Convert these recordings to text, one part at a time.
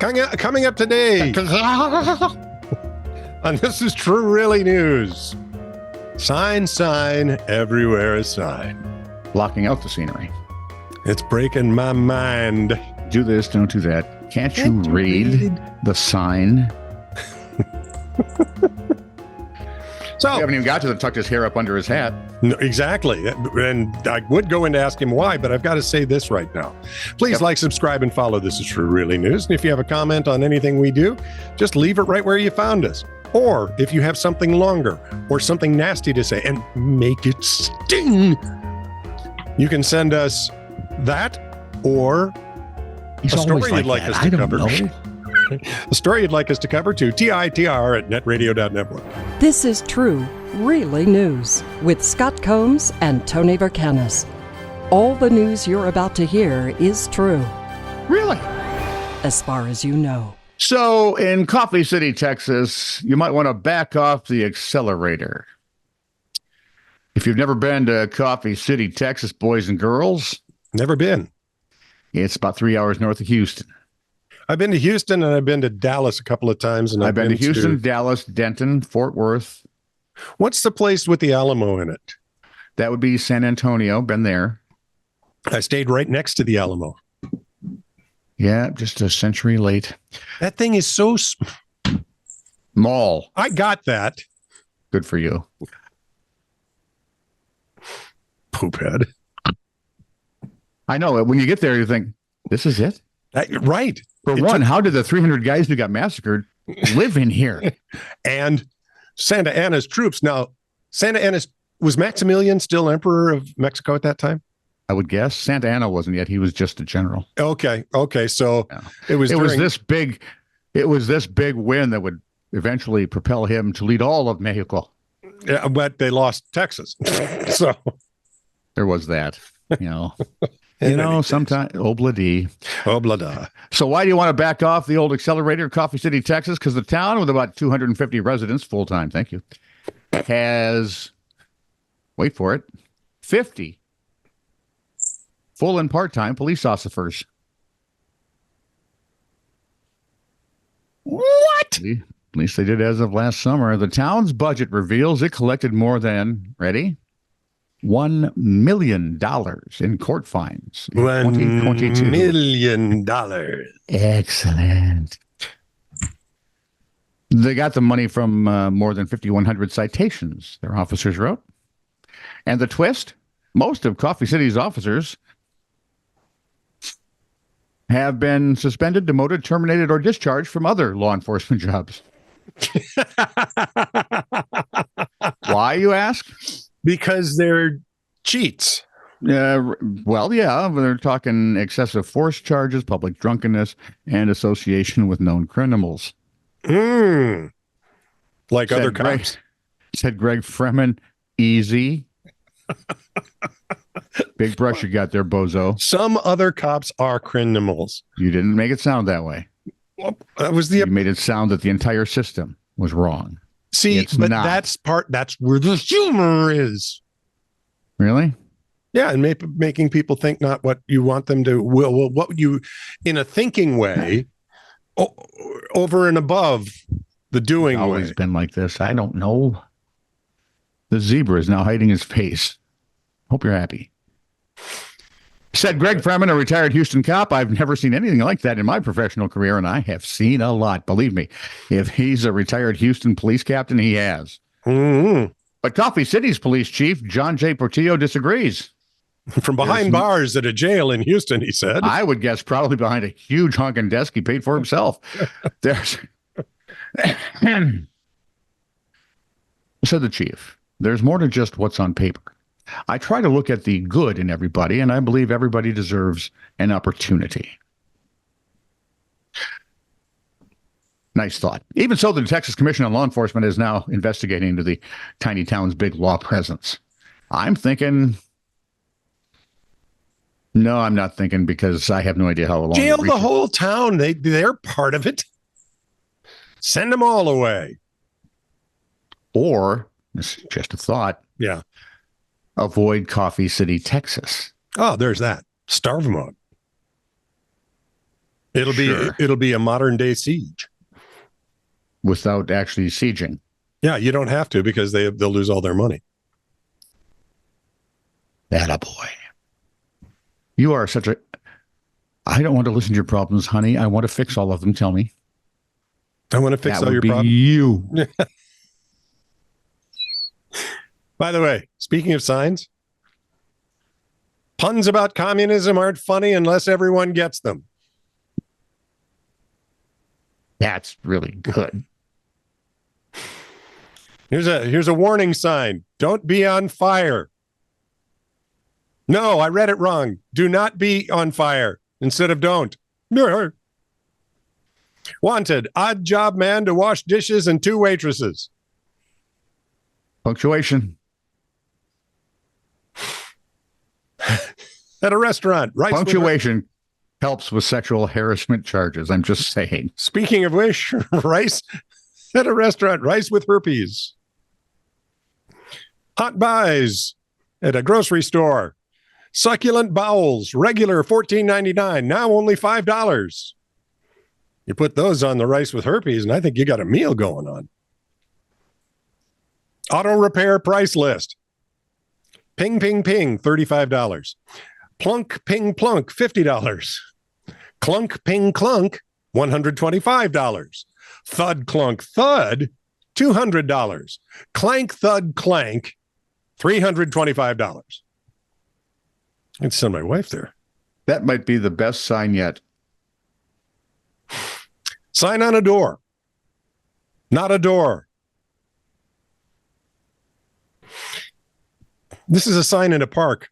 Coming up today on This Is True Really News. Sign, everywhere is sign. Blocking out the scenery. It's breaking my mind. Do this, don't do that. Can't you read the sign? So we haven't even got to the tucked his hair up under his hat. No, exactly. And I would go in to ask him why, but I've got to say this right now. Please like, subscribe, and follow This Is True Really News. And if you have a comment on anything we do, just leave it right where you found us. Or if you have something longer or something nasty to say and make it sting, you can send us that or a story you'd like us to cover. A story you'd like us to cover to TITR@netradio.network. This is True Really News with Scott Combs and Tony Vercanis. All the news you're about to hear is true. Really? As far as you know. So in Coffee City, Texas, you might want to back off the accelerator. If you've never been to Coffee City, Texas, boys and girls. Never been. It's about 3 hours north of Houston. I've been to Houston and I've been to Dallas a couple of times. And I've been to Houston, Dallas, Denton, Fort Worth. What's the place with the Alamo in it? That would be San Antonio. Been there. I stayed right next to the Alamo. Yeah, just a century late. That thing is so small. I got that. Good for you. Poophead. I know. When you get there, you think, this is it? Right. For one, how did the 300 guys who got massacred live in here? And Santa Anna's troops. Now, Santa Anna's, was Maximilian still emperor of Mexico at that time? I would guess. Santa Anna wasn't yet. He was just a general. Okay. So yeah. it was this big win that would eventually propel him to lead all of Mexico. Yeah, but they lost Texas. So there was that, sometimes obla-dee. Obla-da. So why do you want to back off the old accelerator, Coffee City, Texas? Because the town with about 250 residents, full-time, thank you, has, wait for it, 50 full and part-time police officers. What? At least they did as of last summer. The town's budget reveals it collected more than, ready? $1 million in court fines in 2022. $1 million. Excellent. They got the money from more than 5,100 citations, their officers wrote. And the twist? Most of Coffee City's officers have been suspended, demoted, terminated, or discharged from other law enforcement jobs. Why, you ask? Because they're cheats. Well, yeah, they're talking excessive force charges, public drunkenness, and association with known criminals. Like other cops. Said Greg Freeman, easy. Big brush you got there, bozo. Some other cops are criminals. You didn't make it sound that way. Well, that was You made it sound that the entire system was wrong. See, it's but not. That's where the humor is. Really? Yeah, and making people think not what you want them to. Well, what you, in a thinking way, over and above the doing way. It's always been like this. I don't know. The zebra is now hiding his face. Hope you're happy. Said Greg Freeman, a retired Houston cop. I've never seen anything like that in my professional career, and I have seen a lot. Believe me, if he's a retired Houston police captain, he has. Mm-hmm. But Coffee City's police chief, John J. Portillo, disagrees. From behind bars at a jail in Houston, he said. I would guess probably behind a huge honking desk he paid for himself. Said the chief, there's more to just what's on paper. I try to look at the good in everybody, and I believe everybody deserves an opportunity. Nice thought. Even so, the Texas Commission on Law Enforcement is now investigating into the tiny town's big law presence. I'm thinking... No, I'm not thinking, because I have no idea how long. Jail the whole town. They're part of it. Send them all away. Or, this is just a thought. Yeah. Avoid Coffee City, Texas. Oh, there's that. Starve mode. It'll be a modern day siege without actually sieging. Yeah, you don't have to because they'll lose all their money. Attaboy. You are such a... I don't want to listen to your problems, honey. I want to fix all of them. Tell me. I want to fix all your problems. You. By the way, speaking of signs, puns about communism aren't funny unless everyone gets them. That's really good. Here's a warning sign. Don't be on fire. No, I read it wrong. Do not be on fire instead of don't. Wanted, odd job man to wash dishes and 2 waitresses. Punctuation. At a restaurant. Punctuation helps with sexual harassment charges. I'm just saying. Speaking of which, rice at a restaurant, rice with herpes. Hot buys at a grocery store. Succulent bowels, regular $14.99, now only $5. You put those on the rice with herpes, and I think you got a meal going on. Auto repair price list. Ping, ping, ping, $35. Plunk, ping, plunk, $50. Clunk, ping, clunk, $125. Thud, clunk, thud, $200. Clank, thud, clank, $325. I'd send my wife there. That might be the best sign yet. Sign on a door. Not a door. This is a sign in a park.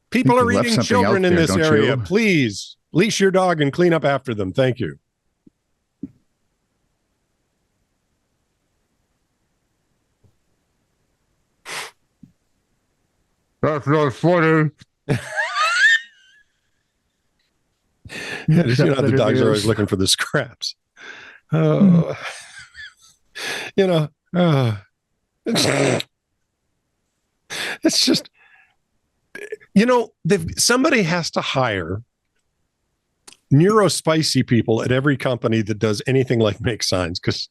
People are eating children in this area. Please leash your dog and clean up after them. Thank you. That's not funny. Yeah, just, the dogs are always looking for the scraps. Oh, it's just, somebody has to hire neurospicy people at every company that does anything like make signs, because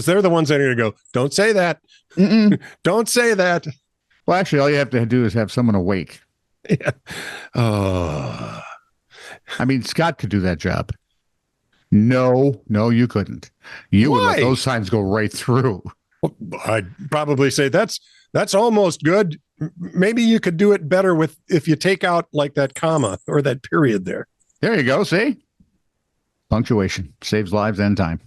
they're the ones that are going to go, don't say that. Don't say that. Well, actually, all you have to do is have someone awake. Yeah. Oh. I mean, Scott could do that job. No, you couldn't. You would let those signs go right through. Well, I'd probably say that's almost good. Maybe you could do it better if you take out like that comma or that period there. There you go. See? Punctuation saves lives and time.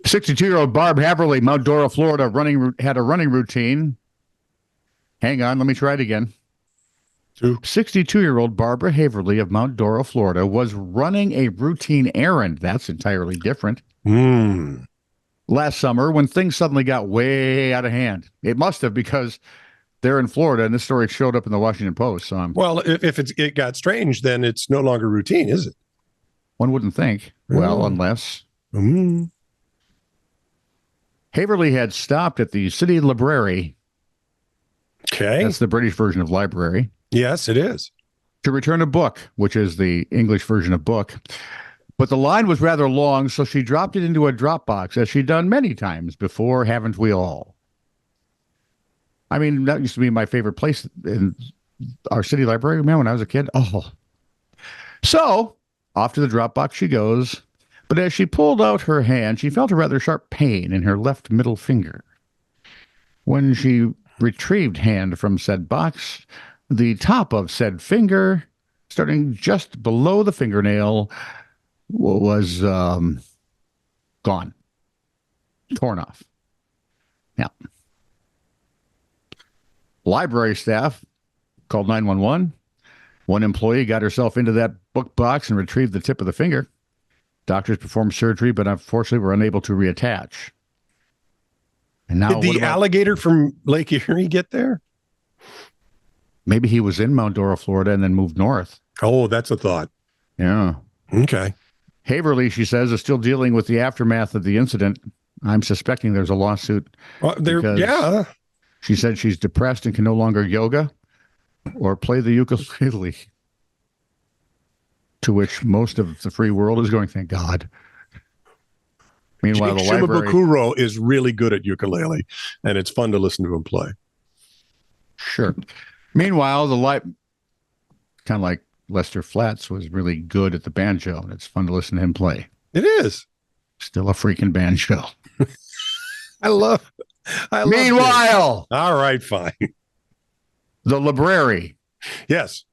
62-year-old Barb Haverly, Mount Dora, Florida, had a running routine. Hang on, let me try it again. 62-year-old Barbara Haverly of Mount Dora, Florida, was running a routine errand. That's entirely different. Last summer, when things suddenly got way out of hand. It must have, because they're in Florida, and this story showed up in the Washington Post. So well, if it got strange, then it's no longer routine, is it? One wouldn't think. Well, unless... Haverly had stopped at the city library. Okay. That's the British version of library. Yes, it is. To return a book, which is the English version of book. But the line was rather long, so she dropped it into a drop box, as she'd done many times before, haven't we all? I mean, that used to be my favorite place in our city library, man, when I was a kid. Oh. So, off to the drop box she goes. But as she pulled out her hand, she felt a rather sharp pain in her left middle finger. When she retrieved hand from said box, the top of said finger, starting just below the fingernail, was gone, torn off. Now, library staff called 911. One employee got herself into that book box and retrieved the tip of the finger. Doctors performed surgery, but unfortunately were unable to reattach. And now, did the alligator from Lake Erie get there? Maybe he was in Mount Dora, Florida, and then moved north. Oh, that's a thought. Yeah. Okay. Haverly, she says, is still dealing with the aftermath of the incident. I'm suspecting there's a lawsuit. Yeah. She said she's depressed and can no longer yoga or play the ukulele. To which most of the free world is going, thank God. Meanwhile, Jake the library... Shimabukuro is really good at ukulele, and it's fun to listen to him play. Sure. Meanwhile, kind of like Lester Flatts was really good at the banjo, and it's fun to listen to him play. It is. Still a freaking banjo. I love Meanwhile, all right, fine. the library, Yes.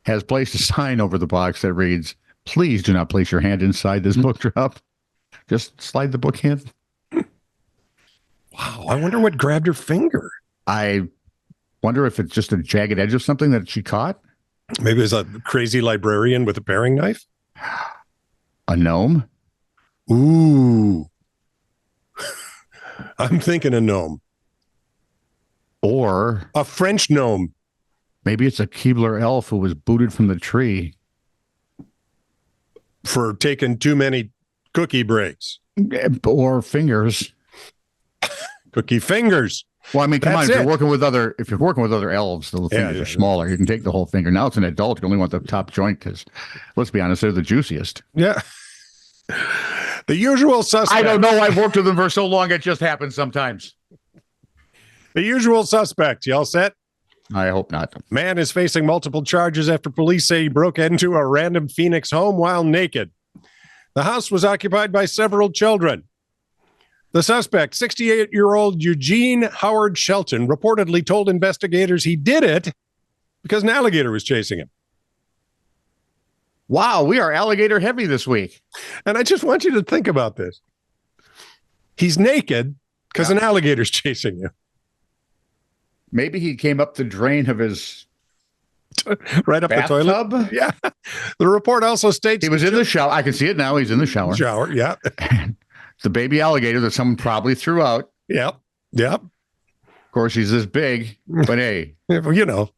has placed a sign over the box that reads, "Please do not place your hand inside this book drop. Just slide the book in." Wow. I wonder what grabbed her finger. I wonder if it's just a jagged edge of something that she caught. Maybe it's a crazy librarian with a paring knife. A gnome. Ooh. I'm thinking a gnome. Or A French gnome. maybe it's a Keebler elf who was booted from the tree. For taking too many cookie breaks. Or fingers. Cookie fingers. Well, I mean, come That's on. If it. you're working with other elves, the fingers are smaller. You can take the whole finger. Now it's an adult. You only want the top joint because, let's be honest, they're the juiciest. Yeah. The usual suspect. I don't know. I've worked with them for so long. It just happens sometimes. The usual suspect. You all set? I hope not. Man is facing multiple charges after police say he broke into a random Phoenix home while naked. The house was occupied by several children. The suspect, 68-year-old Eugene Howard Shelton, reportedly told investigators he did it because an alligator was chasing him. Wow, we are alligator heavy this week. And I just want you to think about this. He's naked because an alligator's chasing you. Maybe he came up the drain of his Right up bathtub? the toilet. Yeah. The report also states He was in the shower. I can see it now. He's in the shower. shower. Yeah. The baby alligator that someone probably threw out. Yep. Yep. Of course, he's this big, but hey. You know.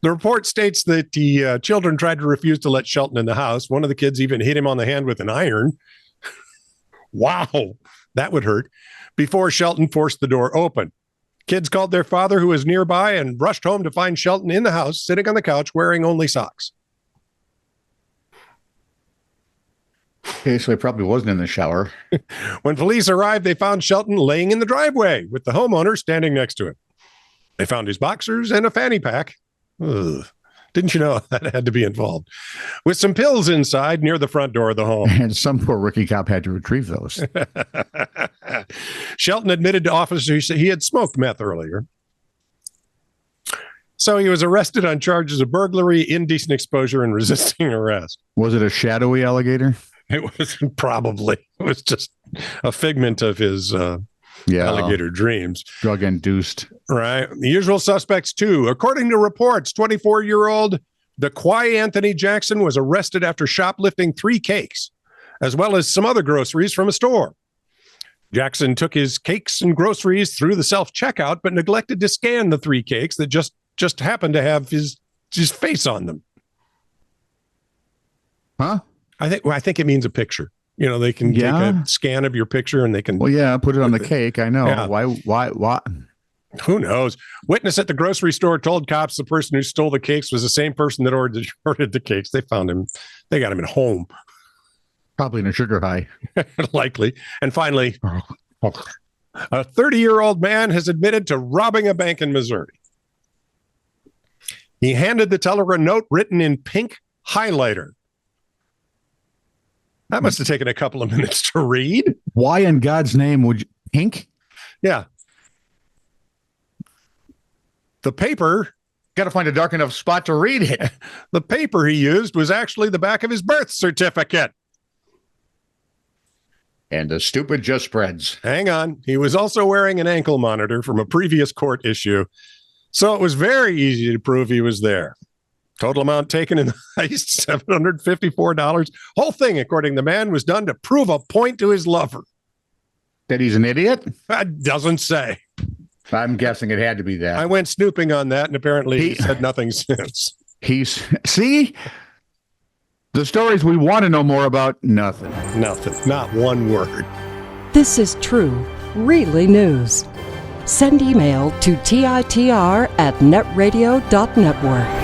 The report states that the children tried to refuse to let Shelton in the house. One of the kids even hit him on the hand with an iron. Wow. That would hurt. Before Shelton forced the door open. Kids called their father, who was nearby, and rushed home to find Shelton in the house, sitting on the couch, wearing only socks. Okay, so he probably wasn't in the shower. When police arrived, they found Shelton laying in the driveway with the homeowner standing next to him. They found his boxers and a fanny pack. Ugh. Didn't you know that had to be involved? With some pills inside near the front door of the home. And some poor rookie cop had to retrieve those. Shelton admitted to officers he had smoked meth earlier. So he was arrested on charges of burglary, indecent exposure, and resisting arrest. Was it a shadowy alligator? It was probably. It was just a figment of his alligator dreams. Drug-induced. Right. The usual suspects, too. According to reports, 24-year-old DeQuai Anthony Jackson was arrested after shoplifting 3 cakes, as well as some other groceries from a store. Jackson took his cakes and groceries through the self-checkout, but neglected to scan the 3 cakes that just happened to have his face on them. Huh? I think it means a picture. You know, they can take a scan of your picture and they can. Well, yeah, put it on the cake. I know. Yeah. Why? Who knows? Witness at the grocery store told cops the person who stole the cakes was the same person that ordered the cakes. They found him. They got him at home. Probably in a sugar high. Likely. And finally, a 30-year-old man has admitted to robbing a bank in Missouri. He handed the teller a note written in pink highlighter. That must have taken a couple of minutes to read. Why in God's name would you... Pink? Yeah. The paper... Got to find a dark enough spot to read it. The paper he used was actually the back of his birth certificate. And the stupid just spreads. Hang on. He was also wearing an ankle monitor from a previous court issue. So it was very easy to prove he was there. Total amount taken in the heist, $754. Whole thing, according to the man, was done to prove a point to his lover. That he's an idiot? That doesn't say. I'm guessing it had to be that. I went snooping on that, and apparently he said nothing since. See? The stories we want to know more about, nothing. Nothing. Not one word. This is true, really news. Send email to TITR@netradio.network.